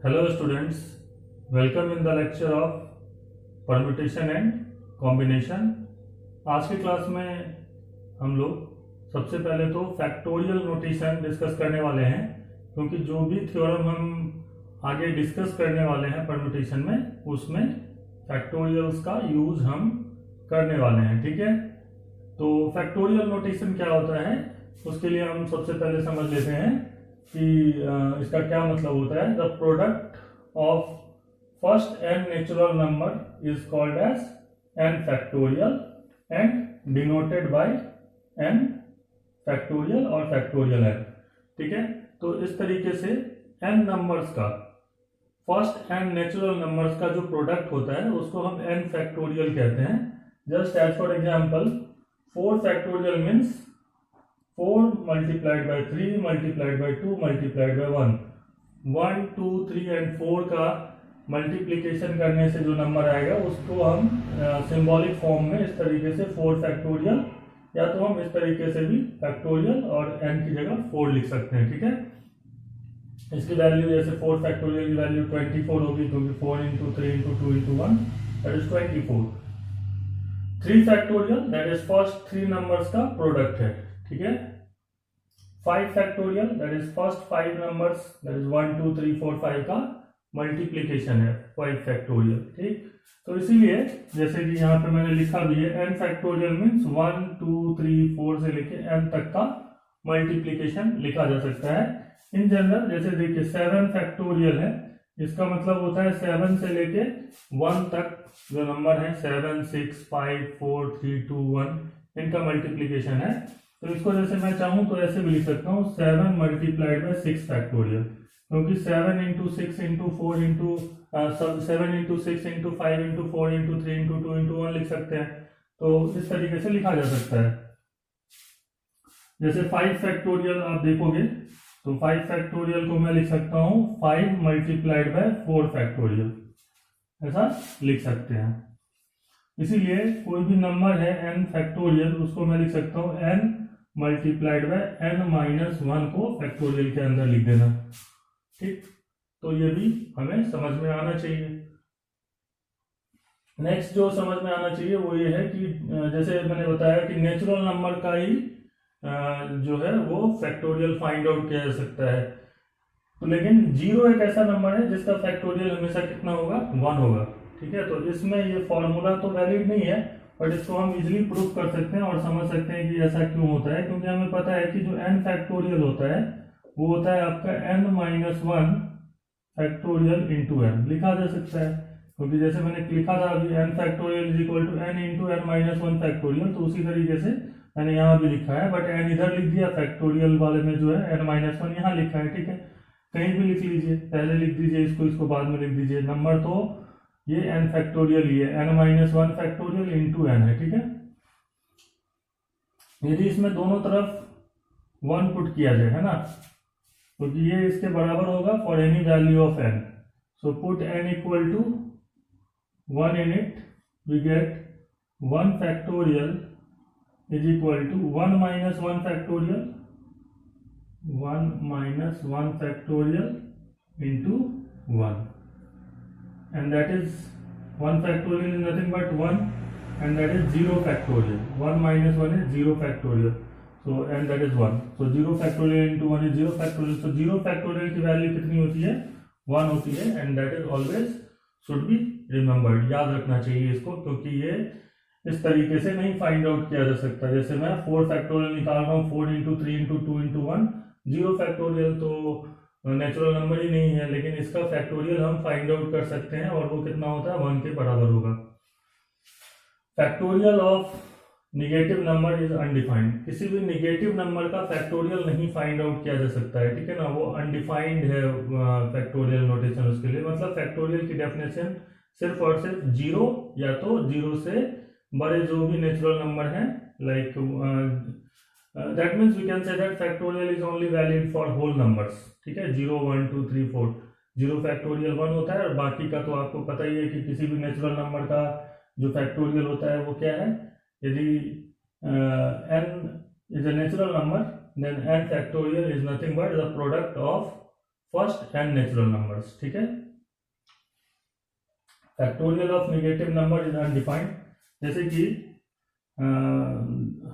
Hello students, welcome in the lecture of permutation and combination। आज की class में हम लोग सबसे पहले तो फैक्टोरियल नोटेशन डिस्कस करने वाले हैं, क्योंकि जो भी थ्योरम हम आगे डिस्कस करने वाले हैं परम्यूटेशन में उसमें फैक्टोरियल्स का यूज हम करने वाले हैं। ठीक है, तो फैक्टोरियल नोटेशन क्या होता है उसके लिए हम सबसे पहले समझ लेते हैं कि इसका क्या मतलब होता है। The product of first n natural number is called as n factorial and denoted by n factorial और फैक्टोरियल n। ठीक है, तो इस तरीके से n नंबर्स का फर्स्ट n नेचुरल नंबर्स का जो प्रोडक्ट होता है उसको हम n फैक्टोरियल कहते हैं। Just as for example 4 factorial means 4 multiplied by 3 multiplied by 2 multiplied by 1। 1 2 3 and 4 का मल्टीप्लीकेशन करने से जो नंबर आएगा उसको हम सिंबॉलिक फॉर्म में इस तरीके से 4 फैक्टोरियल, या तो हम इस तरीके से भी फैक्टोरियल और n की जगह 4 लिख सकते हैं। ठीक है, इसकी वैल्यू जैसे 4 फैक्टोरियल की वैल्यू 24 होगी, क्योंकि 4 into 3 into 2 into 1 that is 24। 3 factorial that is first 3 numbers का प्रोडक्ट है। ठीक है, 5 factorial that is first 5 numbers that is 1 2 3 4 5 का मल्टीप्लीकेशन है 5 फैक्टोरियल। ठीक, तो इसीलिए जैसे कि यहाँ पे मैंने लिखा भी है n फैक्टोरियल मीन्स 1 2 3 4 से लेके n तक का मल्टीप्लीकेशन लिखा जा सकता है। इन जनरल जैसे देखिए 7 फैक्टोरियल है, इसका मतलब होता है 7 से लेके 1 तक जो नंबर है 7 6 5 4 3 2 1 इनका मल्टीप्लीकेशन है। तो इसको जैसे मैं चाहूं तो ऐसे भी लिख सकता हूँ 7 मल्टीप्लाइड बाय 6 फैक्टोरियल, क्योंकि 7 into 6 into 4 into 7 into 6 into 5 into 4 into 3 into 2 into 1 लिख सकते हैं। तो इस तरीके से लिखा जा सकता है। जैसे 5 फैक्टोरियल आप देखोगे तो 5 फैक्टोरियल को मैं लिख सकता हूँ 5 मल्टीप्लाइड बाय 4 फैक्टोरियल, ऐसा लिख सकते हैं। इसीलिए कोई भी नंबर है n फैक्टोरियल उसको मैं लिख सकता हूँ n multiplied by n minus 1 को फैक्टोरियल के अंदर लिख देना। ठीक, तो ये भी हमें समझ में आना चाहिए। नेक्स्ट जो समझ में आना चाहिए वो ये है कि जैसे मैंने बताया कि नेचुरल नंबर का ही जो है वो फैक्टोरियल फाइंड आउट किया जा सकता है। तो लेकिन 0 एक ऐसा नंबर है जिसका फैक्टोरियल हमेशा कितना होगा, 1 होगा। ठीक है, तो इसमें ये फॉर्मूला तो वैलिड नहीं है, बट इसको हम इजीली प्रूव कर सकते हैं और समझ सकते हैं कि ऐसा क्यों होता है। क्योंकि हमें पता है कि जो n फैक्टोरियल होता है वो होता है आपका n minus 1 factorial into n लिखा जा सकता है। क्योंकि जैसे मैंने लिखा था अभी n factorial is equal to n into n minus 1 factorial, तो उसी तरीके से मैंने यहाँ भी लिखा है, बट n इधर लिख दिया, फैक्टोरियल वाले में जो है n माइनस 1 यहाँ लिखा है। ठीक है, कहीं भी लिख लीजिए, पहले लिख दीजिए इसको बाद में लिख दीजिए। नंबर तो ये n फैक्टोरियल ही है, n minus 1 factorial into n है। ठीक है, यदि इसमें दोनों तरफ 1 पुट किया जाए, है ना, क्योंकि ये इसके बराबर होगा for any value of n, so put n equal to 1 in it, we get 1 factorial is equal to 1 minus 1 factorial, 1 minus 1 factorial into 1, and that is 1 factorial is nothing but 1 and that is 0 factorial. 1 minus 1 is 0 factorial, so and that is 1, so 0 factorial into 1 is 0 factorial, so 0 factorial की value कितनी होती है, 1 होती है, and that is always should be remembered, याद रखना चाहिए इसको, क्योंकि ये इस तरीके से नहीं फाइंड आउट किया जा सकता। जैसे मैं 4 फैक्टोरियल निकाल रहा हूँ 4 इंटू 3 इंटू 2 इंटू 1, 0 फैक्टोरियल तो नेचुरल नंबर ही नहीं है, लेकिन इसका फैक्टोरियल हम फाइंड आउट कर सकते हैं और वो कितना होता है, 1 के बराबर होगा। Factorial of negative number is undefined, किसी भी निगेटिव नंबर का फैक्टोरियल नहीं फाइंड आउट किया जा सकता है। ठीक है ना, वो अनडिफाइंड है फैक्टोरियल नोटेशन। उसके लिए मतलब फैक्टोरियल की डेफिनेशन सिर्फ और सिर्फ 0 या तो 0 से बड़े जो भी नेचुरल नंबर हैं, like that means we can say that factorial is only valid for whole numbers। ठीक है, 0 1 2 3 4, 0 फैक्टोरियल 1 होता है, और बाकी का तो आपको पता ही है कि किसी भी नेचुरल नंबर का जो फैक्टोरियल होता है वो क्या है। यदि n is a natural number then n factorial is nothing but the product of first n natural numbers, ठीक है। Factorial of negative number is undefined, जैसे कि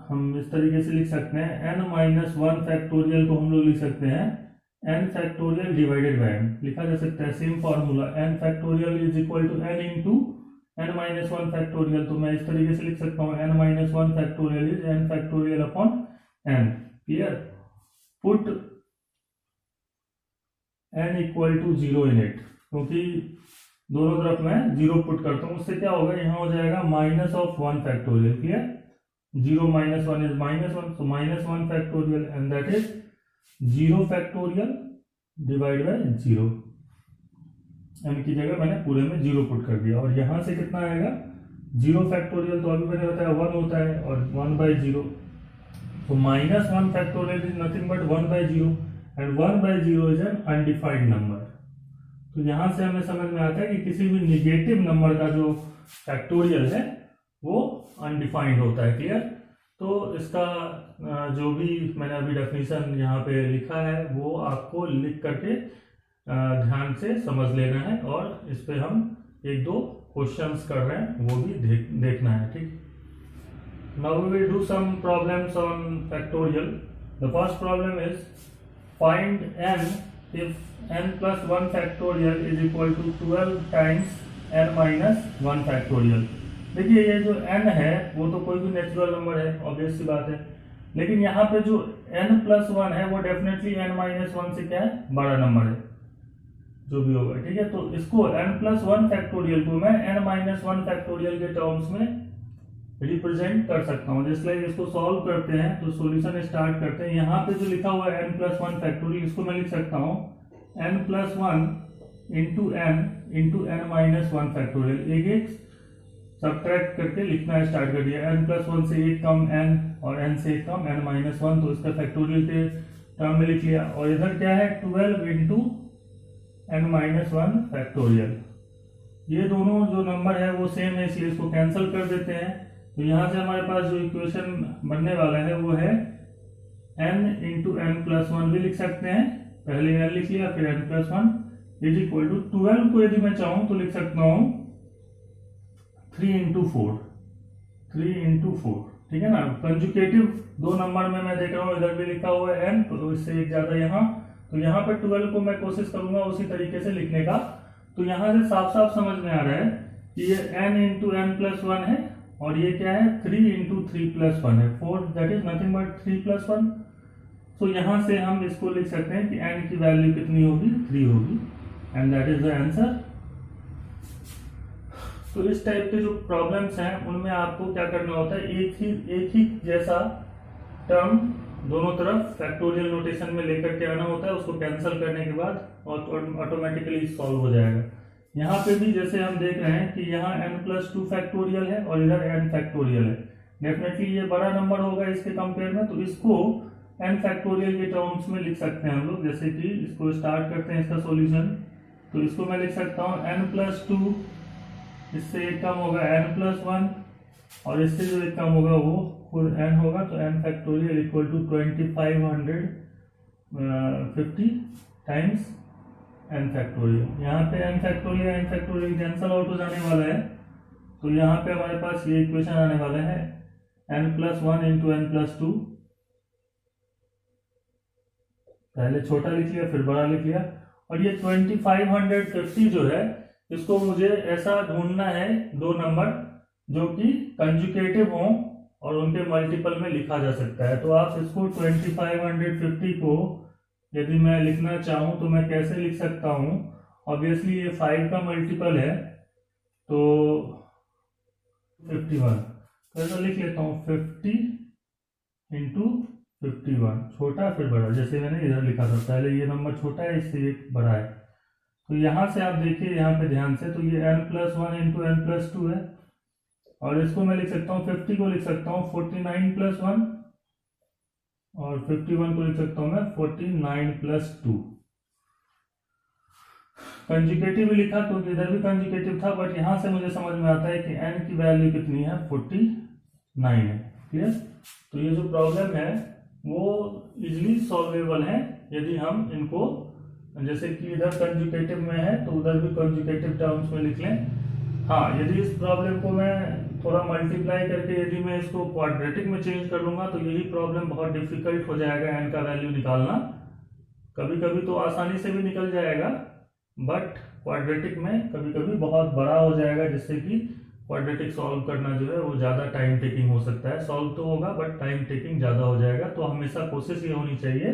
हम इस तरीके से लिख सकते हैं n माइनस वन फैक्टोरियल को हम लोग लिख सकते हैं n factorial divided by n, लिखा जा सकता है same formula n factorial is equal to n into n minus one factorial. तो मैं इस तरीके से लिख सकता हूँ n minus one factorial is n factorial upon n, clear. Put n equal to 0 in it, क्योंकि दोनों तरफ मैं 0 पुट करता हूँ, उससे क्या होगा, यहाँ हो जाएगा minus of one factorial, clear. 0 minus one is minus one, so minus one factorial and that is 0 factorial divide by 0। n की जगह मैंने पूरे में 0 पुट कर दिया, और यहाँ से कितना आएगा 0 फैक्टोरियल, तो अभी मैंने बताया 1 होता है, और 1 बाई 0, तो minus one factorial is nothing but 1 by 0 and 1 by 0 is an undefined number. तो यहां से हमें समझ में आता है कि किसी भी निगेटिव नंबर का जो फैक्टोरियल है वो अनडिफाइंड होता है, क्लियर। तो इसका जो भी मैंने अभी डेफिनेशन यहाँ पे लिखा है वो आपको लिख करके ध्यान से समझ लेना है, और इस पे हम एक दो क्वेश्चंस कर रहे हैं वो भी देखना है, ठीक। Now we will do some problems on factorial. The first problem is find n if n plus 1 factorial is equal to 12 times n minus 1 factorial। देखिए ये जो n है वो तो कोई भी नेचुरल नंबर है, ऑब्वियस सी बात है, लेकिन यहाँ पे जो n प्लस 1 है वो डेफिनेटली n माइनस 1 से क्या है, बड़ा नंबर है, जो भी होगा, ठीक है। तो इसको n प्लस 1 फैक्टोरियल को मैं n माइनस 1 फैक्टोरियल के टर्म्स में रिप्रेजेंट कर सकता हूँ। जिसलिए इसको सॉल्व करते हैं तो सॉल्यूशन स्टार्ट करते हैं। यहाँ पे जो लिखा हुआ है n प्लस 1 फैक्टोरियल, इसको मैं लिख सकता हूँ n plus 1 into n minus 1 factorial. एक एक सब्ट्रैक्ट करके लिखना स्टार्ट कर दिया। n प्लस 1 से एक कम n और n से एक कम n माइनस 1, तो इसका फैक्टोरियल के टर्म में लिख लिया। और इधर क्या है 12 इंटू n माइनस 1 फैक्टोरियल। ये दोनों जो नंबर है वो सेम है, इसलिए इसको कैंसिल कर देते हैं। तो यहाँ से हमारे पास जो इक्वेशन बनने वाला है वो है n इंटू n प्लस 1 भी लिख सकते हैं, पहले n लिख लिया फिर n plus 1 is equal to 12 को यदि मैं चाहूं तो लिख सकता हूं 3 इंटू 4, ठीक है ना। कंजुकेटिव दो नंबर में मैं देख रहा हूँ, इधर भी लिखा हुआ है n, तो इससे एक ज्यादा यहाँ, तो यहाँ पर 12 को मैं कोशिश करूंगा उसी तरीके से लिखने का। तो यहाँ से साफ साफ समझ में आ रहा है कि ये n इंटू n प्लस 1 है, और ये क्या है 3 इंटू 3 प्लस 1 है 4, that is nothing but 3 plus 1। तो यहां से हम इसको लिख सकते हैं कि n की वैल्यू कितनी होगी, 3 होगी, and that is the answer. तो इस टाइप के जो प्रॉब्लम्स हैं उनमें आपको क्या करना होता है, एक ही जैसा टर्म दोनों तरफ फैक्टोरियल नोटेशन में लेकर के आना होता है, उसको कैंसिल करने के बाद ऑटोमेटिकली सॉल्व हो जाएगा। यहाँ पे भी जैसे हम देख रहे हैं कि यहाँ n प्लस 2 फैक्टोरियल है और इधर n फैक्टोरियल है, डेफिनेटली ये बड़ा नंबर होगा इसके कंपेयर में, तो इसको n फैक्टोरियल के टर्म्स में लिख सकते हैं हम लोग। जैसे कि इसको स्टार्ट करते हैं इसका सॉल्यूशन, तो इसको मैं लिख सकता हूँ n प्लस 2, इससे एक कम होगा n प्लस 1, और इससे जो एक कम होगा वो खुद n होगा, तो n factorial equal to 2550 times n factorial. यहाँ पे n फैक्टोरियल कैंसल आउट हो जाने वाला है, तो यहाँ पे हमारे पास ये इक्वेशन आने वाला है n plus 1 into n plus 2, पहले छोटा लिख लिया फिर बड़ा लिख लिया, और ये 2550 जो है इसको मुझे ऐसा ढूंढना है दो नंबर जो कि कंजुकेटिव हों और उनके मल्टीपल में लिखा जा सकता है। तो आप इसको 2550 को यदि मैं लिखना चाहूं तो मैं कैसे लिख सकता हूं, ऑब्वियसली ये 5 का मल्टीपल है तो 51, तो ऐसा लिख लेता हूं 50 इंटू 51, छोटा फिर बड़ा, जैसे मैंने इधर लिखा था, पहले ये नंबर छोटा है इससे एक बड़ा है। तो यहां से आप देखिए यहाँ पे ध्यान से, तो ये n plus 1 into n plus 2 है, और इसको मैं लिख सकता हूँ 50 को लिख सकता हूँ 49 प्लस 1, और 51 को लिख सकता हूं मैं 49 प्लस 2। कंजुगेटिव भी लिखा क्योंकि इधर भी कंजुगेटिव था, बट यहां से मुझे समझ में आता है कि n की वैल्यू कितनी है 49 है, क्लियर। तो ये जो प्रॉब्लम है वो इजिली सॉल्वेबल है यदि हम इनको जैसे कि इधर कंजुगेटिव में है तो उधर भी कंजुगेटिव टर्म्स में लिख लें। हाँ, यदि इस प्रॉब्लम को मैं थोड़ा मल्टीप्लाई करके यदि मैं इसको क्वाड्रेटिक में चेंज कर लूंगा तो यही प्रॉब्लम बहुत डिफिकल्ट हो जाएगा एन का वैल्यू निकालना। कभी कभी तो आसानी से भी निकल जाएगा, बट क्वाड्रेटिक में कभी कभी बहुत बड़ा हो जाएगा, जिससे कि क्वाड्रेटिक सॉल्व करना जो है वो ज़्यादा टाइम टेकिंग हो सकता है। सॉल्व तो होगा बट टाइम टेकिंग ज़्यादा हो जाएगा। तो हमेशा कोशिश ये होनी चाहिए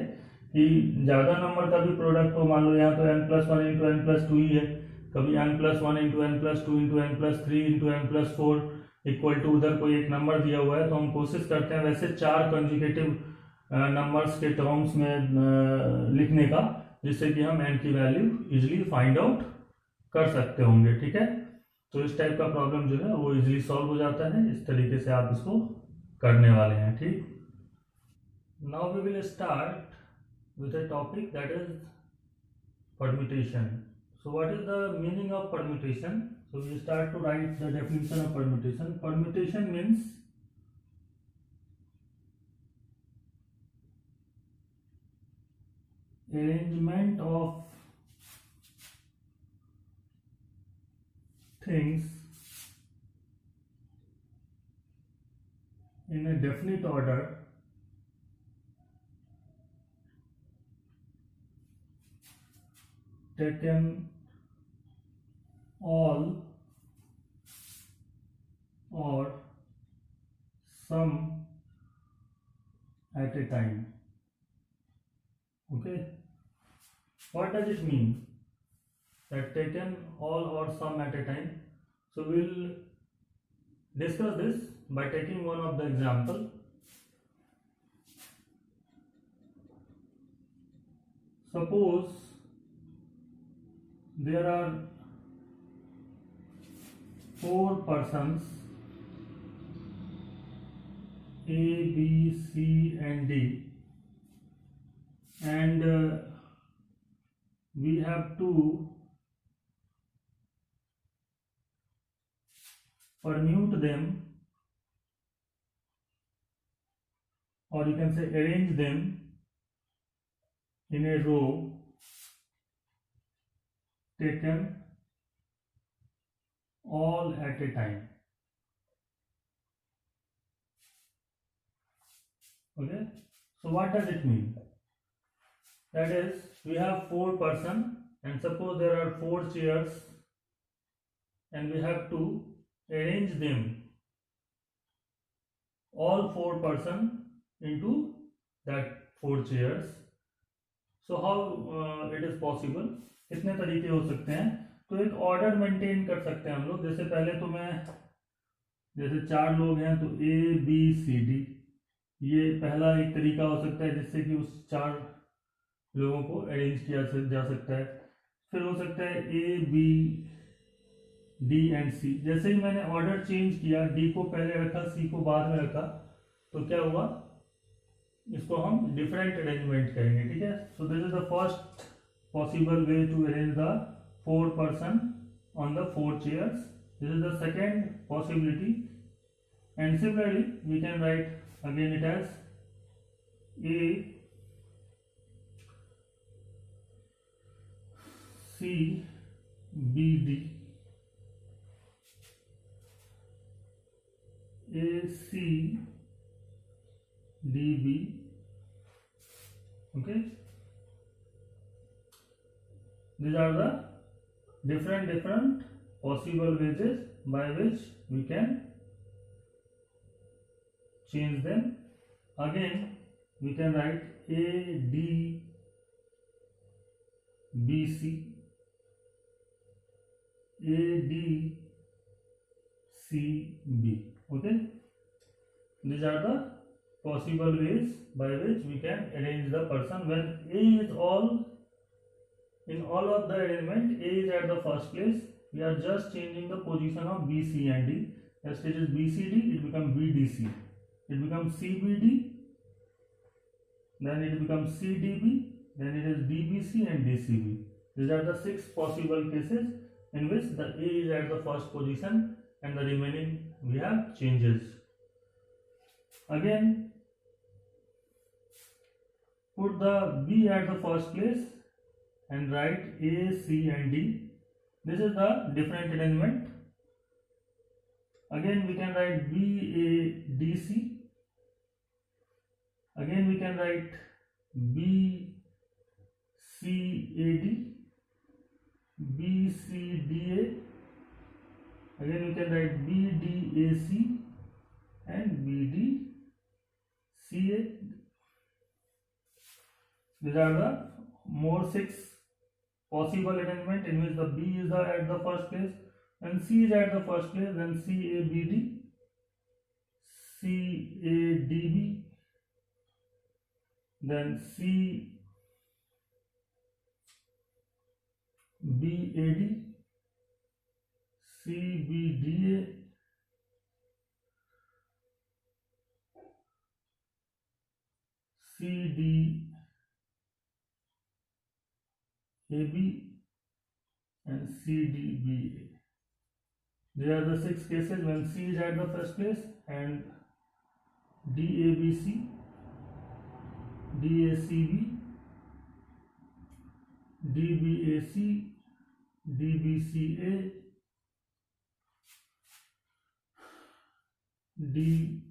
कि ज़्यादा नंबर का भी प्रोडक्ट हो। मान लो यहाँ तो n+1 इंटू n+2 ही है, कभी n+1 into n+2 into n+3 into n+4 equal to उधर कोई एक नंबर दिया हुआ है, तो हम कोशिश करते हैं वैसे 4 कंजुगेटिव नंबर्स के टर्म्स में लिखने का, जिससे कि हम n की वैल्यू इजिली फाइंड आउट कर सकते होंगे। ठीक है, तो इस टाइप का प्रॉब्लम जो है वो इजिली सॉल्व हो जाता है। इस तरीके से आप इसको करने वाले हैं। ठीक, now we will start with a topic that is permutation. So what is the meaning of permutation? So we start to write the definition of permutation. Permutation means arrangement of things in a definite order taken all or some at a time. Okay, what does it mean that taken all or some at a time? So we'll discuss this by taking one of the example. Suppose there are 4 persons A, B, C and D, and we have to permute them, or you can say arrange them in a row taken all at a time. Okay, so what does it mean? That is, we have 4 persons, and suppose there are 4 chairs, and we have to arrange them, all 4 persons, into that 4 chairs. So how it is possible? कितने तरीके हो सकते हैं? तो एक order maintain कर सकते हैं हम लोग। जैसे पहले तो मैं, जैसे 4 लोग हैं तो A B C D, ये पहला एक तरीका हो सकता है जिससे कि उस 4 लोगों को अरेंज किया जा सकता है। फिर हो सकता है A B D and C। जैसे ही मैंने ऑर्डर चेंज किया, D को पहले रखा, C को बाद में रखा, तो क्या हुआ, इसको हम डिफरेंट अरेंजमेंट कहेंगे। ठीक है, so this is the first possible way to arrange the 4 person on the 4 chairs. This is the second possibility, and similarly we can write again it as A C B D, A C D B. Okay, these are the different possible ways by which we can change them. Again we can write A D B C, A D C B. Okay, these are the possible ways by which we can arrange the person when A is all. In all of the arrangement, A is at the first place. We are just changing the position of B, C and D. As it is B, C, D, it becomes B, D, C. It becomes C, B, D. Then it becomes C, D, B. Then it is D, B, C and D, C, B. These are the 6 possible cases in which the A is at the first position and the remaining we have changes. Again, put the B at the first place and write A, C and D. This is the different arrangement. Again we can write B, A, D, C. Again we can write B, C, A, D, B, C, D, A. Again we can write B, D, A, C and B, D, C, A. These are the more 6 possible arrangement in which the B is at the first place and C is at the first place, then C, A, B, D, C, A, D, B, then C, B, A, D, C, B, D, A, C, D, A, B and C, D, B, A. These are the 6 cases when C is at the first place and D, A, B, C, D, A, C, B, D, B, A, C, D, B, C, A, D,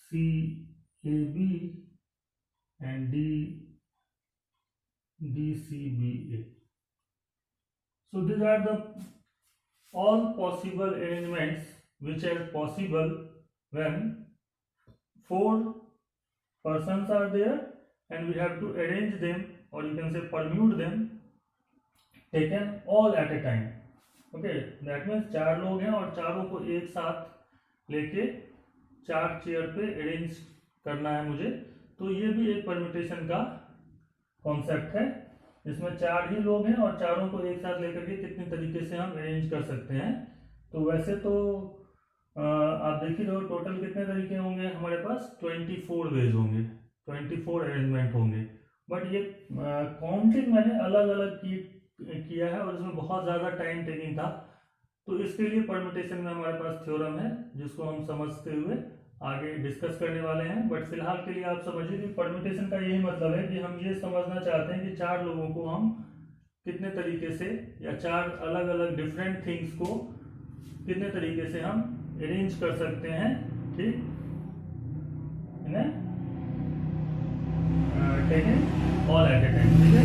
C, A, B and D, D, C, B, A. So these are the all possible arrangements which are possible when 4 persons are there and we have to arrange them, or you can say permute them, taken all at a time. Okay, that means 4 लोग हैं और चारों को एक साथ लेके 4 chair पे arrange करना है मुझे, तो ये भी एक परम्यूटेशन का कॉन्सेप्ट है। इसमें 4 ही लोग हैं और चारों को एक साथ लेकर के कितने तरीके से हम अरेंज कर सकते हैं। तो वैसे तो आप देख ही रहो टोटल कितने तरीके होंगे हमारे पास, 24 वेज होंगे, 24 अरेंजमेंट होंगे। बट ये काउंटिंग मैंने अलग अलग किया है और इसमें बहुत ज़्यादा टाइम टेकिंग था, तो इसके लिए परम्यूटेशन में हमारे पास थ्योरम है जिसको हम समझते हुए आगे डिस्कस करने वाले हैं। बट फिलहाल के लिए आप समझिए कि परम्यूटेशन का यही मतलब है कि हम ये समझना चाहते हैं कि 4 लोगों को हम कितने तरीके से या 4 अलग अलग डिफरेंट थिंग्स को कितने तरीके से हम अरेंज कर सकते हैं, ठीक है, taken all at a time. ठीक है,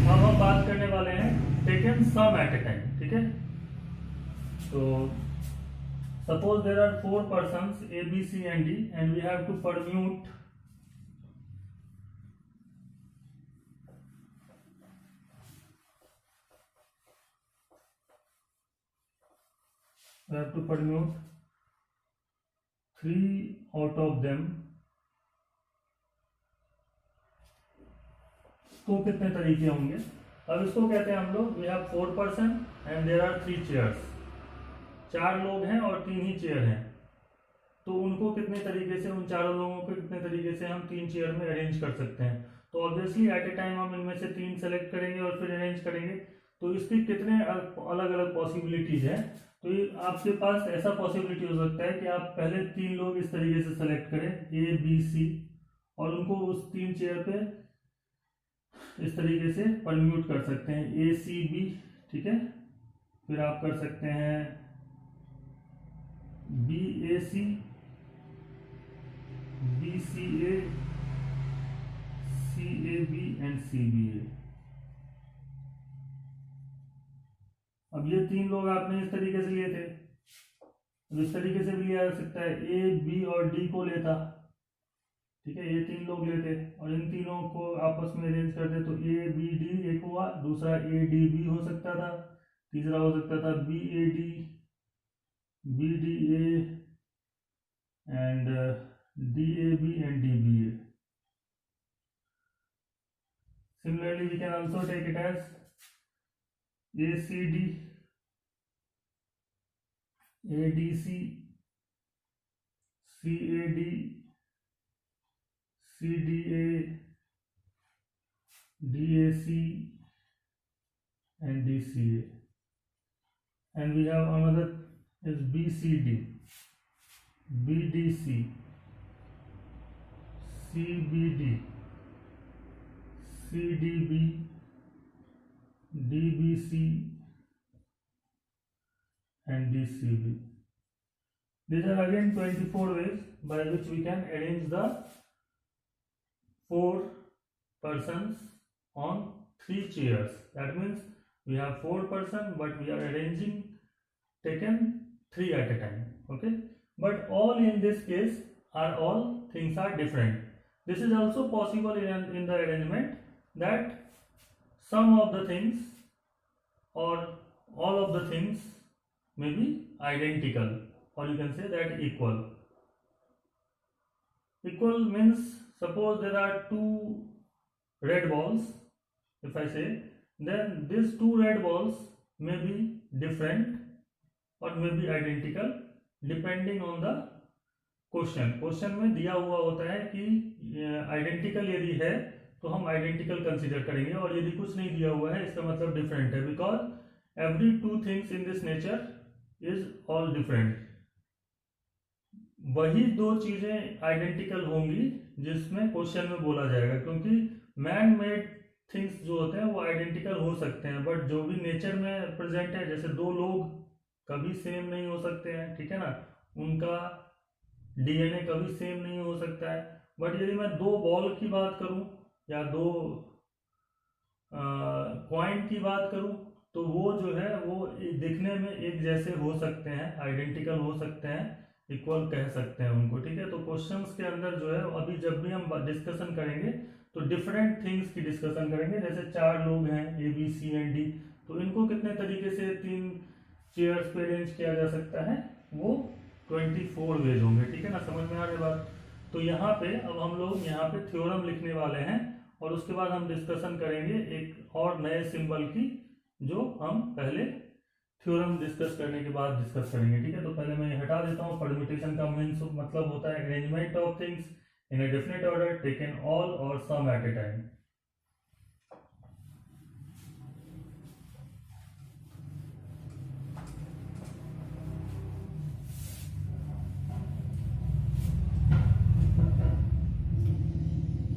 अब हम बात करने वाले हैं taken some at a time. ठीक है, तो suppose there are 4 persons A, B, C and D and we have to permute we have to permute 3 out of them, तो कितने तरीके होंगे। अब इसको कहते हैं हम लोग we have 4 person and there are 3 chairs, 4 लोग हैं और 3 ही चेयर हैं, तो उनको कितने तरीके से, उन चारों लोगों को कितने तरीके से हम 3 चेयर में अरेंज कर सकते हैं। तो ऑब्वियसली एट ए टाइम हम इनमें से 3 सेलेक्ट करेंगे और फिर अरेंज करेंगे, तो इसकी कितने अलग अलग पॉसिबिलिटीज हैं। तो ये आपके पास ऐसा पॉसिबिलिटी हो सकता है कि आप पहले 3 लोग इस तरीके से सेलेक्ट करें A, B, C और उनको उस 3 चेयर पे इस तरीके से परम्यूट कर सकते हैं A, C, B। ठीक है, फिर आप कर सकते हैं B, A, C, B, C, A, C, A, B and C, B, A। अब ये 3 लोग आपने इस तरीके से लिए थे, इस तरीके से भी लिया जा सकता है, A, B और D को लेता। ठीक है, ये 3 लोग लेते और इन तीनों को आपस में अरेंज करते, तो A, B, D एक हुआ, दूसरा A, D, B हो सकता था, तीसरा हो सकता था B, A, D, B, D, A and D, A, B and D, B, A। Similarly, we can also take it as A, C, D, A, D, C, C, A, D, C, D, A, D, A, C and D, C, A। And we have another is B, C, D, B, D, C, C, B, D, C, D, B DBC and DCB. These are again 24 ways by which we can arrange the 4 persons on 3 chairs. That means we have 4 persons, but we are arranging taken 3 at a time. Okay, but all in this case are all things are different. This is also possible in the arrangement that some of the things or all of the things may be identical, or you can say that equal. Equal means suppose there are 2 red balls. If I say, then these 2 red balls may be different और may be identical depending on the question. Question में दिया हुआ होता है कि identical यदि है तो हम आइडेंटिकल कंसीडर करेंगे, और यदि कुछ नहीं दिया हुआ है इसका मतलब डिफरेंट है, because every 2 things in this nature is all different. वही 2 चीजें आइडेंटिकल होंगी जिसमें क्वेश्चन में बोला जाएगा, क्योंकि मैन मेड थिंग्स जो होते हैं वो आइडेंटिकल हो सकते हैं, बट जो भी नेचर में प्रेजेंट है, जैसे 2 लोग कभी सेम नहीं हो सकते हैं, ठीक है ना, उनका डीएनए कभी सेम नहीं हो सकता है. बट यदि मैं 2 बॉल की बात करूं या 2 कॉइन की बात करूं तो वो जो है वो दिखने में एक जैसे हो सकते हैं, आइडेंटिकल हो सकते हैं, इक्वल कह सकते हैं उनको. ठीक है, तो क्वेश्चंस के अंदर जो है अभी जब भी हम डिस्कशन करेंगे तो डिफरेंट थिंग्स की डिस्कशन करेंगे. जैसे 4 लोग हैं ABCD, तो इनको कितने तरीके से 3 चेयर्स पे अरेंज किया जा सकता है, वो 24 वेज होंगे. ठीक है ना, समझ में आ रही बात. तो यहाँ पे अब हम लोग यहाँ पे थ्योरम लिखने वाले हैं, और उसके बाद हम डिस्कशन करेंगे एक और नए सिंबल की, जो हम पहले थ्योरम डिस्कस करने के बाद डिस्कस करेंगे. ठीक है, तो पहले मैं हटा देता हूँ. परम्यूटेशन का मीन मतलब होता है arrangement of things in a definite order taken all और some at a time.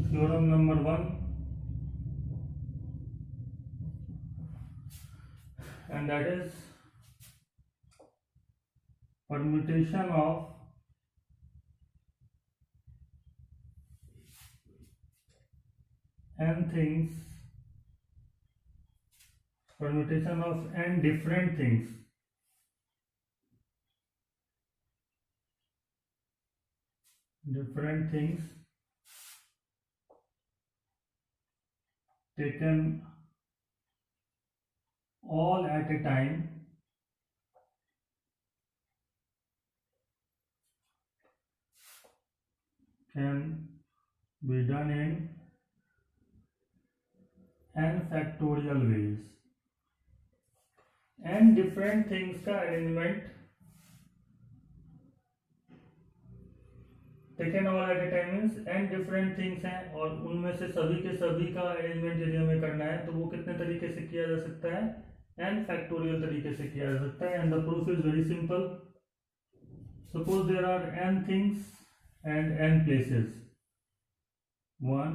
Theorem number 1, and that is permutation of n things, permutation of n different things taken all at a time can be done in n factorial ways. n different things का arrangement taken all at a time means n different things हैं, और उनमें से सभी के सभी का arrangement यदि हमें करना है तो वो कितने तरीके से किया जा सकता है, n फैक्टोरियल तरीके से किया जा सकता है. And the proof is very simple. Suppose there are n things and n places, 1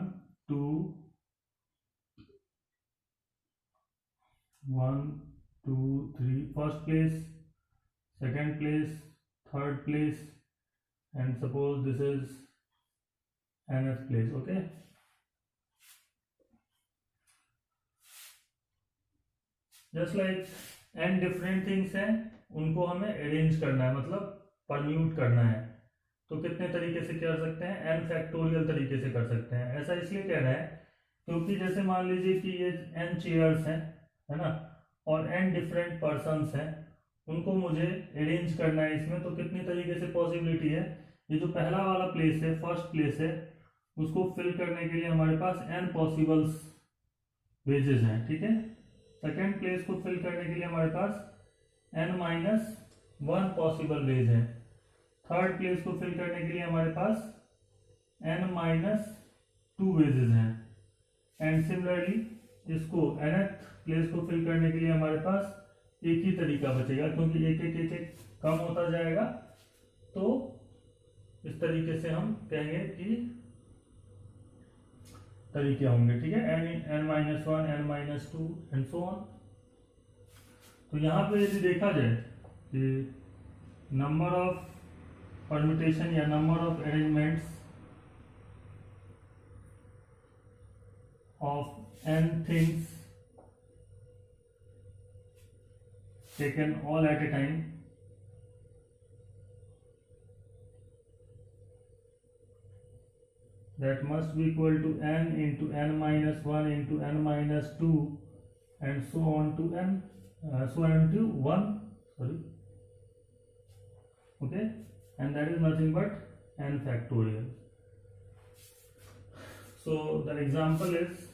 2 1 2 3, first place, second place, third place, and suppose this is nth place. Okay, just like n different things हैं, उनको हमें arrange करना है, मतलब permute करना है. तो कितने तरीके से कर सकते हैं, n फैक्टोरियल तरीके से कर सकते हैं. ऐसा इसलिए कह रहे हैं क्योंकि जैसे मान लीजिए कि ये n चेयर्स हैं, है ना, और n डिफरेंट पर्सन्स हैं, उनको मुझे अरेंज करना है इसमें. तो कितनी तरीके से पॉसिबिलिटी है. ये जो पहला वाला प्लेस है, फर्स्ट प्लेस है, उसको फिल करने के लिए हमारे पास n पॉसिबल्स वेजेस हैं. ठीक है, सेकेंड प्लेस को फिल करने के लिए हमारे पास n-1 पॉसिबल वेज है. थर्ड प्लेस को फिल करने के लिए हमारे पास n-2 वेजेस हैं. एंड सिमिलरली इसको nth प्लेस को फिल करने के लिए हमारे पास एक ही तरीका बचेगा, क्योंकि एक एक एक एक कम होता जाएगा. तो इस तरीके से हम कहेंगे कि तरीके होंगे. ठीक है, n-1 n-2 and so on. तो यहाँ पे यदि देखा जाए कि नंबर ऑफ परम्यूटेशन या number of arrangements of n things taken all at a time that must be equal to n into n minus 1 into n minus 2 and so on to n so on to 1, sorry, okay, and that is nothing but n factorial. So the example is,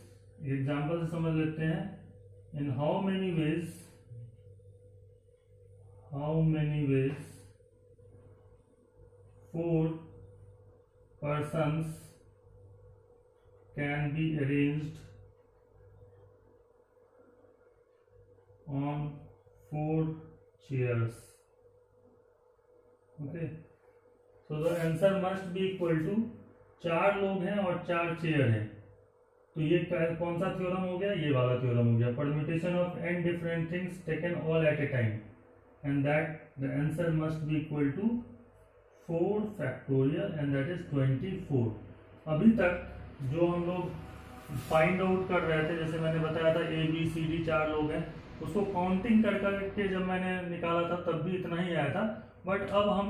example से समझ लेते हैं, in how many ways 4 persons can be arranged on 4 chairs. Okay, so the answer must be equal to 4 लोग हैं और 4 chair हैं, तो ये कौन सा थ्योरम हो गया, ये वाला थ्योरम हो गया, permutation of n different things taken all at a time and that the answer must be equal to 4 factorial and that is 24. अभी तक जो हम लोग फाइंड आउट कर रहे थे, जैसे मैंने बताया था A B C D 4 लोग हैं, उसको काउंटिंग कर करके जब मैंने निकाला था तब भी इतना ही आया था, बट अब हम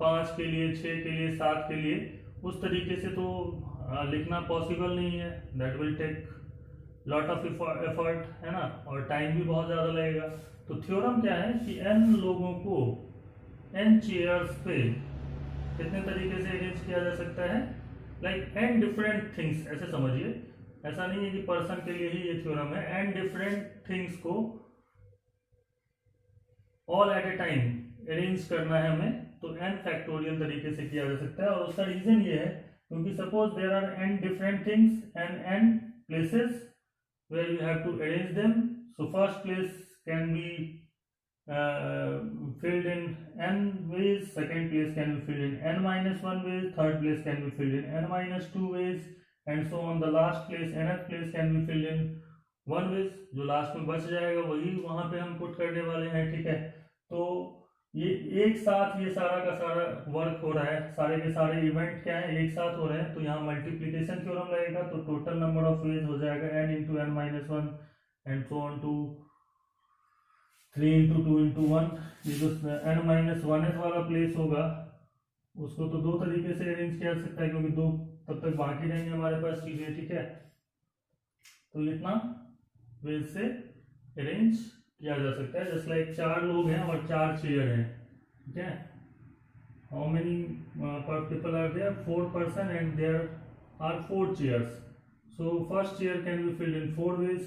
5 के लिए, 6 के लिए, 7 के लिए उस तरीके से तो लिखना पॉसिबल नहीं है, that will take lot of effort, है ना, और टाइम भी बहुत ज़्यादा लगेगा। तो थ्योरम क्या है कि n लोगों को n चेयर्स पे कितने तरीके से अरेंज किया जा सकता है, लाइक n डिफरेंट थिंग्स, ऐसे समझिए, ऐसा नहीं है कि पर्सन के लिए ही ये थ्योरम है, n डिफरेंट थिंग्स को all at a time arrange करना है हमें, तो n फैक्टोरियल तरीके से किया जा सकता है। और उसका रीजन ये है क्योंकि suppose there are n different things and n places where you have to arrange them, so first place can be filled in n ways, second place can be filled in n minus 1 ways, third place can be filled in n minus 2 ways and so on, the last place, nth place can be filled in 1 ways, जो last में बच जाएगा वही वहां पे हम put करने वाले हैं, ठीक है। तो ये एक साथ ये सारा का सारा वर्क हो रहा है, सारे के सारे इवेंट क्या है एक साथ हो रहे हैं, तो यहाँ मल्टीप्लीकेशन थ्योरम लगेगा, तो टोटल नंबर ऑफ वेज हो जाएगा n into n minus 1 and so on to 3 into 2 into 1। ये जो n माइनस 1th वाला प्लेस होगा उसको तो दो तरीके से अरेंज किया जा सकता है, क्योंकि दो तब तक बाकी रहेंगे हमारे पास चीजें, ठीक है। तो इतना वेज से अरेंज किया जा सकता है, जस्ट लाइक 4 लोग हैं और 4 चेयर हैं, ठीक है। How many people are there, 4 person and there are 4 chairs, so first chair can be filled in 4 ways,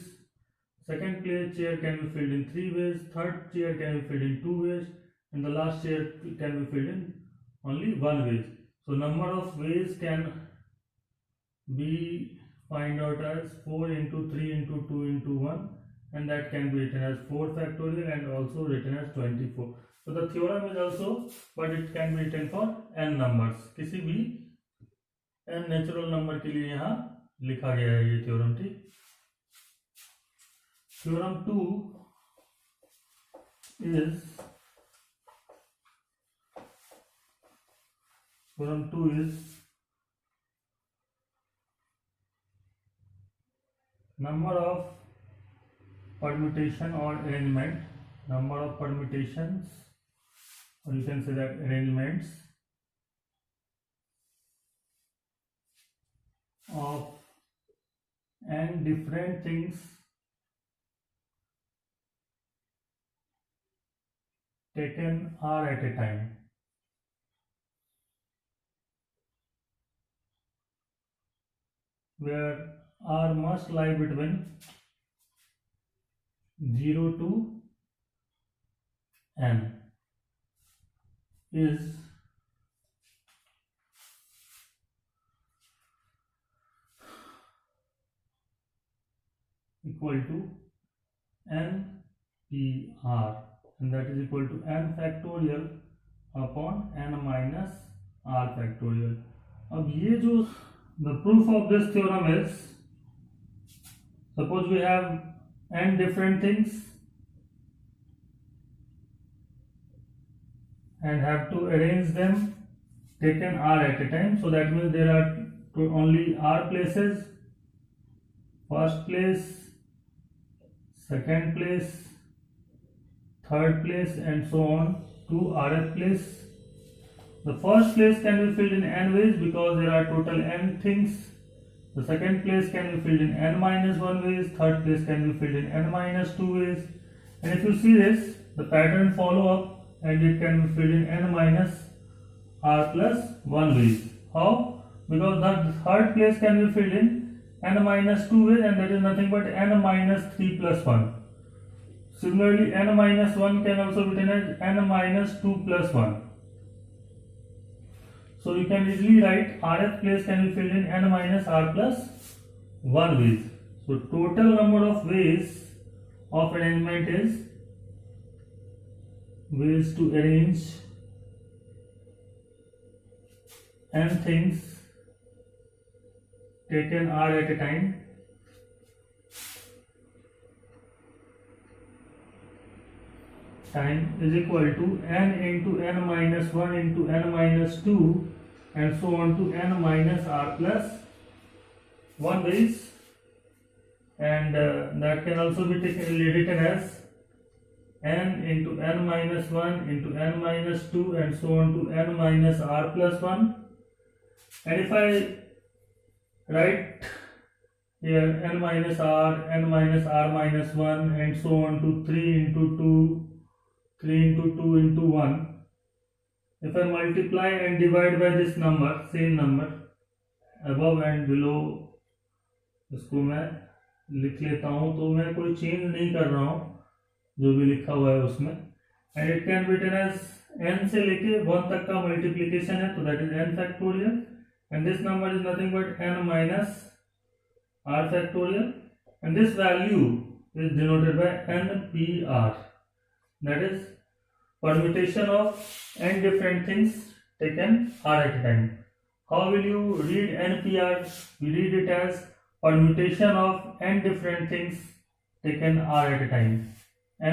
second place chair can be filled in 3 ways, third chair can be filled in 2 ways and the last chair can be filled in only 1 way. So number of ways can be find out as 4 into 3 into 2 into 1 and that can be written as 4 factorial and also written as 24. So the theorem is also, but it can be written for n numbers, किसी भी n natural number के लिए यहाँ लिखा गया है ये theorem, ठीक। Theorem 2 is number of permutation or arrangement, number of permutations, or you can say that arrangements of n different things taken r at a time, where r must lie between 0 to n is equal to NPR, and that is equal to n factorial upon n minus r factorial. अब ये जो the proof of this theorem is, suppose we have n different things and have to arrange them taken r at a time. So that means there are only r places, first place, second place, third place, and so on to rth place. The first place can be filled in n ways because there are total n things. The second place can be filled in n minus 1 ways. Third place can be filled in n minus 2 ways. And if you see this, the pattern follow up, and it can be filled in n minus r plus 1 ways. How? Because the third place can be filled in n minus 2 ways, and that is nothing but n minus 3 plus 1. Similarly, n minus 1 can also be written as n minus 2 plus 1. So you can easily write rth place can be filled in n minus r plus 1 ways. So total number of ways of arrangement is ways to arrange n things taken r at a time is equal to n into n minus 1 into n minus 2 and so on to n minus r plus 1 ways, and that can also be written as n into n minus 1 into n minus 2 and so on to n minus r plus 1. And if I write here n minus r minus 1 and so on to 3 into 2 into 1, if I multiply and divide by this number, same number above and below, इसको मैं लिख लेता हूँ, तो मैं कोई change नहीं कर रहा हूँ जो भी लिखा हुआ है उसमें. And it can be written as n से लेके 1 तक का मल्टीप्लीकेशन है, तो that is n factorial, and this number is nothing but n minus r factorial, and this value is denoted by npr, that is permutation of n different things taken r at a time. How will you read npr? We read it as permutation of n different things taken r at a time.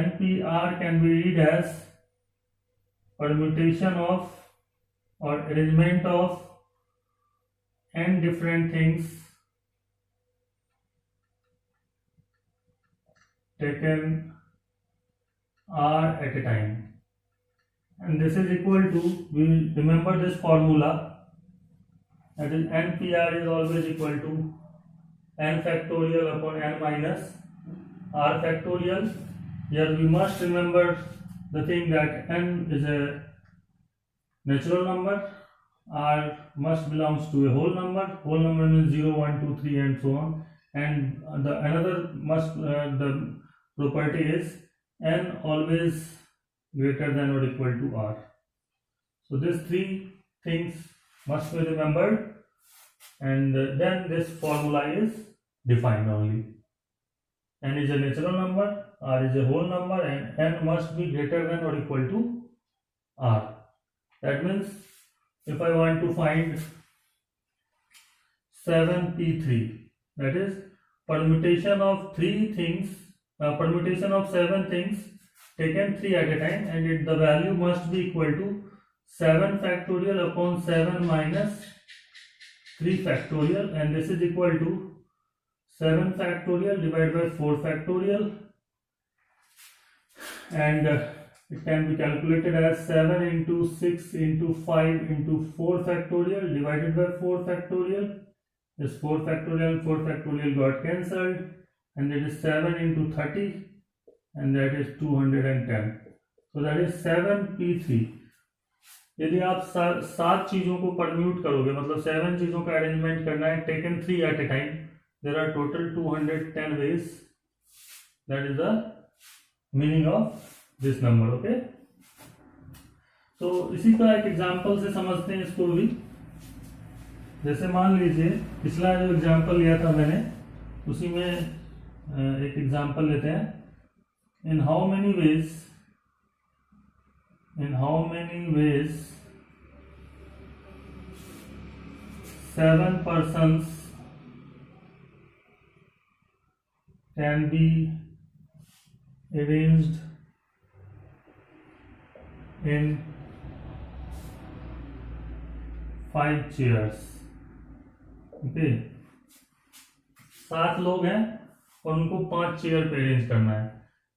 npr can be read as permutation of or arrangement of n different things taken r at a time, and this is equal to, we will remember this formula, that is npr is always equal to n factorial upon n minus r factorial. Here we must remember the thing that n is a natural number, r must belongs to a whole number. Whole number means 0, 1, 2, 3 and so on, and the another must the property is n always greater than or equal to r. So these three things must be remembered, and then this formula is defined only. N is a natural number, r is a whole number, and n must be greater than or equal to r. That means if I want to find 7p3, that is permutation of 3 things, permutation of 7 things taken 3 at a time, and the value must be equal to 7 factorial upon 7 minus 3 factorial, and this is equal to 7 factorial divided by 4 factorial, and it can be calculated as 7 into 6 into 5 into 4 factorial divided by 4 factorial. This 4 factorial and 4 factorial got cancelled, and that is 7 into 30, and that is 210. So that is 7p3. यदि आप 7 चीजों को permute करोगे, मतलब 7 चीजों का arrangement करना है taken 3 at a time, there are total 210 ways. That is the meaning of this number. Okay, so इसी का एक एग्जांपल से समझते हैं इसको भी. जैसे मान लीजिए पिछला जो एग्जांपल लिया था मैंने, उसी में एक एग्जांपल लेते हैं. in how many ways 7 persons can be arranged in 5 chairs. Okay, 7 लोग हैं और उनको 5 चेयर पे अरेंज करना है.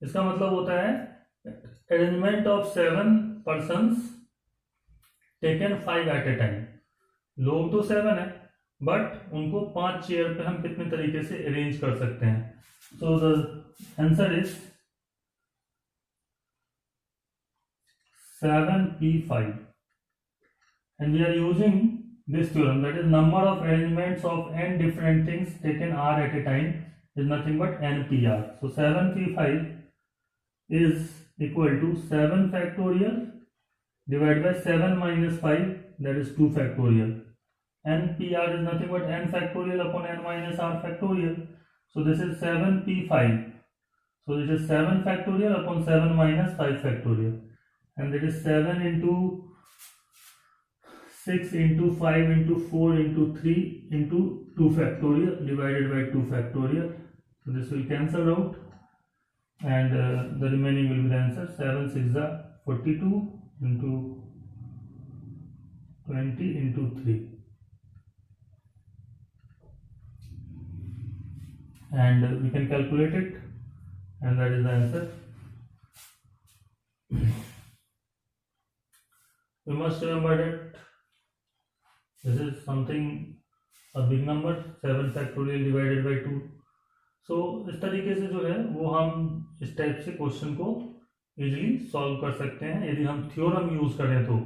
इसका मतलब होता है arrangement of 7 persons taken 5 at a time. लोग तो 7 है बट उनको 5 चेयर पे हम कितने तरीके से अरेंज कर सकते हैं. So the answer is 7p5 and we are using this theorem, that is number of arrangements of n different things taken r at a time is nothing but npr. So 7p5 is equal to 7 factorial divided by 7 minus 5, that is 2 factorial. npr is nothing but n factorial upon n minus r factorial. So this is 7p5. So this is 7 factorial upon 7 minus 5 factorial, and that is 7 into 6 into 5 into 4 into 3 into 2 factorial divided by 2 factorial. So this will cancel out and the remaining will be the answer. 7 6 is 42 into 20 into 3, and we can calculate it, and that is the answer. We must remember that this is something a big number, 7 factorial divided by 2. So इस तरीके से जो है वो हम इस type से question को इजीली सॉल्व कर सकते हैं यदि हम थ्योरम यूज करें तो.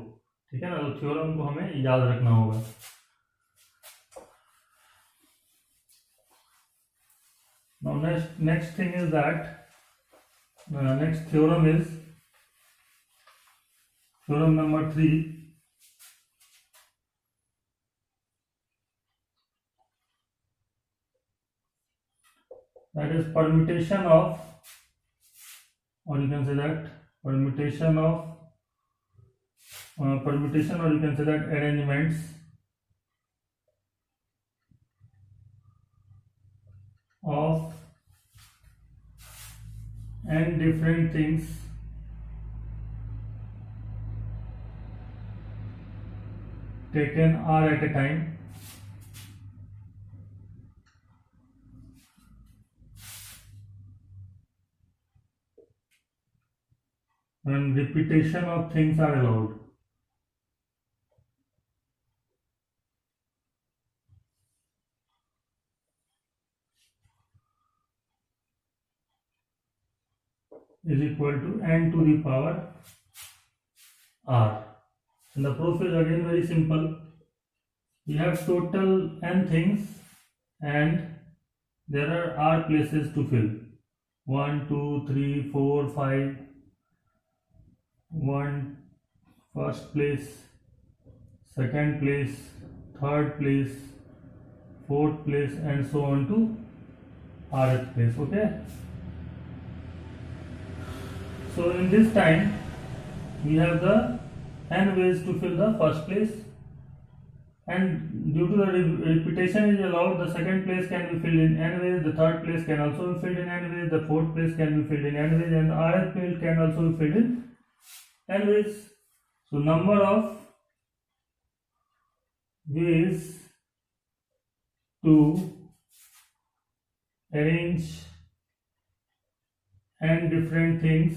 ठीक है ना, तो थ्योरम को हमें याद रखना होगा. Now next thing is that next theorem is theorem number 3. That is permutation of, or you can say that permutation of permutation, or you can say that arrangements of n different things taken r at a time when repetition of things are allowed. Is equal to n to the power r. And the proof is again very simple. We have total n things and there are r places to fill. 1 2 3 4 5. 1 first place, second place, third place, fourth place, and so on to rth place. Okay, so in this time we have the n ways to fill the first place, and due to the repetition is allowed, the second place can be filled in n ways, the third place can also be filled in n ways, the fourth place can be filled in n ways, and the rth place can also be filled in n ways. So number of ways to arrange n different things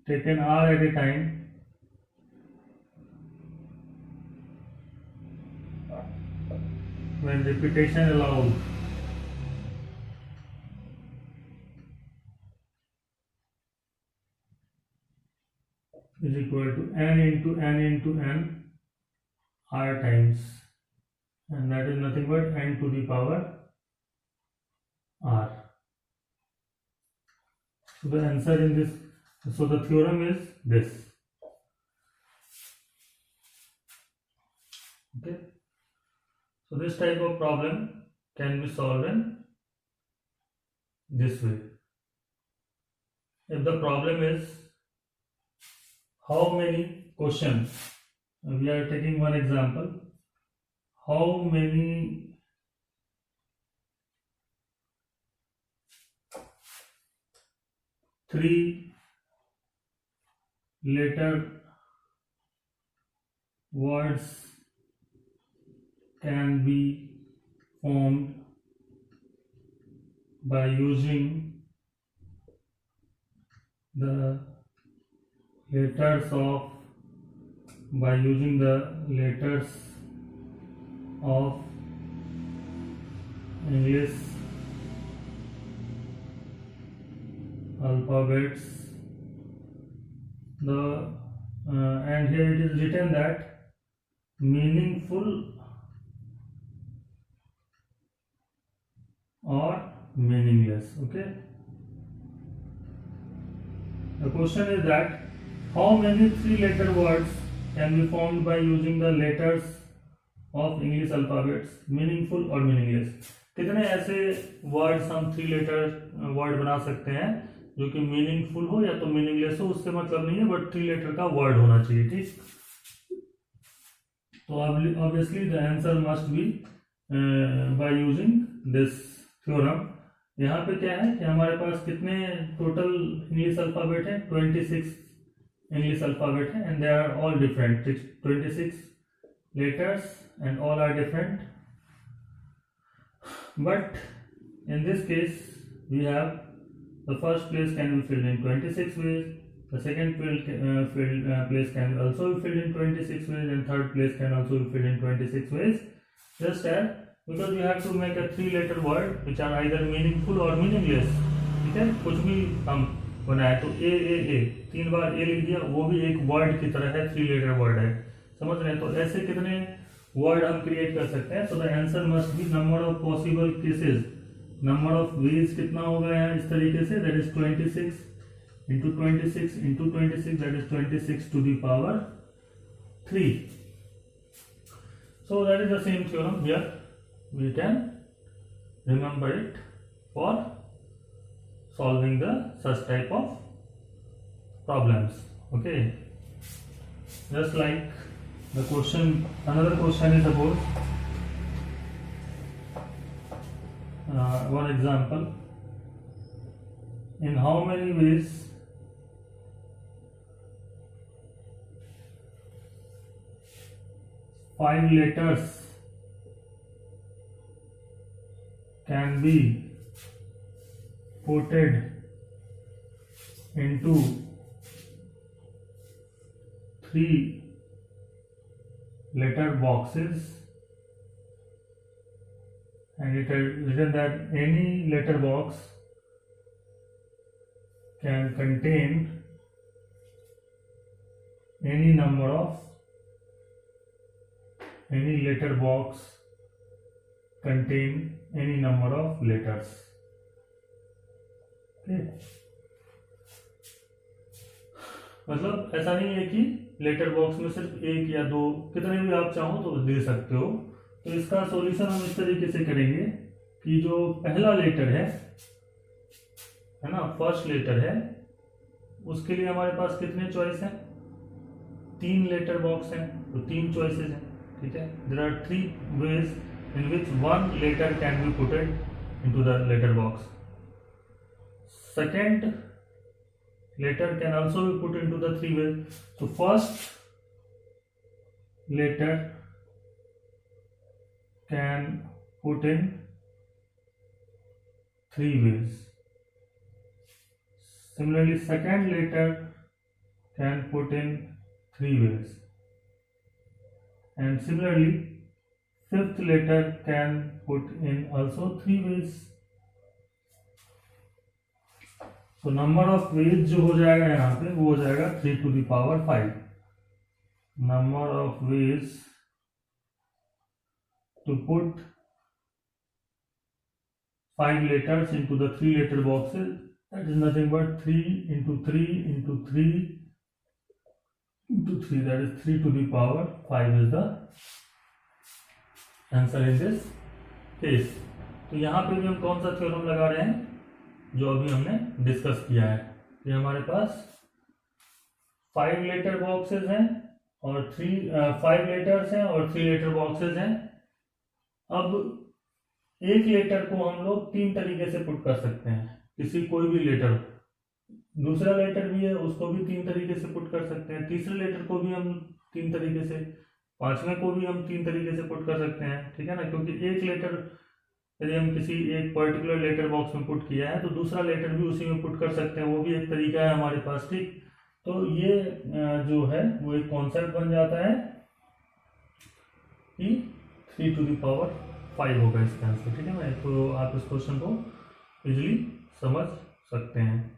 taken r at a time when repetition allowed is equal to n into n into n r times, and that is nothing but n to the power r. So the answer in this, so the theorem is this. Okay, so this type of problem can be solved in this way. If the problem is how many questions, we are taking one example, how many three letter words can be formed by using the letters of English alphabets. And here it is written that meaningful or meaningless. Okay, the question is that how many 3-letter words can be formed by using the letters of English alphabets, meaningful और meaningless. कितने ऐसे words हम 3-letter word बना सकते हैं जो कि meaningful हो या तो मीनिंगलेस हो, उससे मतलब नहीं है, बट 3-letter का वर्ड होना चाहिए. ठीक, तो obviously the answer must be by using this theorem. यहाँ पे क्या है कि हमारे पास कितने टोटल इंग्लिश अल्फाबेट है, 26 इंग्लिश अल्फाबेट है, and they are all different. 26 letters and all are different, but in this case we have the first place can be filled in 26 ways, the second place can also be filled in 26 ways, and third place can also be filled in 26 ways, just as because we have to make a 3-letter word which are either meaningful or meaningless. ठीक है, कुछ भी हम बनाए तो ए 3 बार ए लिख दिया, वो भी एक वर्ड की तरह है, 3-letter वर्ड है, समझ रहे हैं. तो ऐसे कितने वर्ड हम क्रिएट कर सकते हैं. So the answer must be number of possible cases, number of veg कितना होगा यहाँ इस तरीके से, that is 26 into 26 into 26, that is 26 to the power 3. So that is the same theorem here, we can remember it for solving the such type of problems. Okay, just like the question, another question is about one example. In how many ways five letters can be putted into 3-letter boxes, and it is written that any letter box can contain any number of letters. Okay. मतलब ऐसा नहीं है कि letter box में सिर्फ 1 या 2, कितने भी आप चाहो तो दे सकते हो. तो इसका सॉल्यूशन हम इस तरीके से करेंगे कि जो पहला लेटर है ना, फर्स्ट लेटर है, उसके लिए हमारे पास कितने चॉइस हैं, 3 लेटर बॉक्स हैं, तो 3 चॉइसेस हैं. ठीक है, there are 3 ways in which 1 letter can be putted into the letter box. Second letter can also be put into the 3 ways. So first letter can put in 3 ways. Similarly, second letter can put in 3 ways, and similarly fifth letter can put in also 3 ways. तो number of veg जो हो जाएगा यहाँ पे वो हो जाएगा 3 to the power 5. Number of ways to put 5 letters into the 3-letter boxes, that is nothing but 3 into 3 into 3 into 3, that is 3 to the power 5 is the answer in this case. तो यहाँ पे भी हम कौन सा theorem लगा रहे हैं जो अभी हमने डिस्कस किया है. ये हमारे पास 5 लेटर बॉक्सेस हैं और 5 लेटर्स हैं और 3 लेटर बॉक्सेस हैं. अब एक लेटर को हम लोग 3 तरीके से पुट कर सकते हैं, किसी कोई भी लेटर दूसरा लेटर भी है, उसको भी 3 तरीके से पुट कर सकते हैं, तीसरे लेटर को भी हम 3 तरीके से, पांचवें को भी हम 3 तरीके से पुट कर सकते हैं, ठीक है ना। क्योंकि एक लेटर यदि हम किसी एक पर्टिकुलर लेटर बॉक्स में पुट किया है तो दूसरा लेटर भी उसी में पुट कर सकते हैं, वो भी एक तरीका है हमारे पास, ठीक। तो ये जो है वो एक कॉन्सेप्ट बन जाता है कि 3⁵ होगा इसका आंसर, ठीक है ना। तो आप इस क्वेश्चन को इजीली समझ सकते हैं।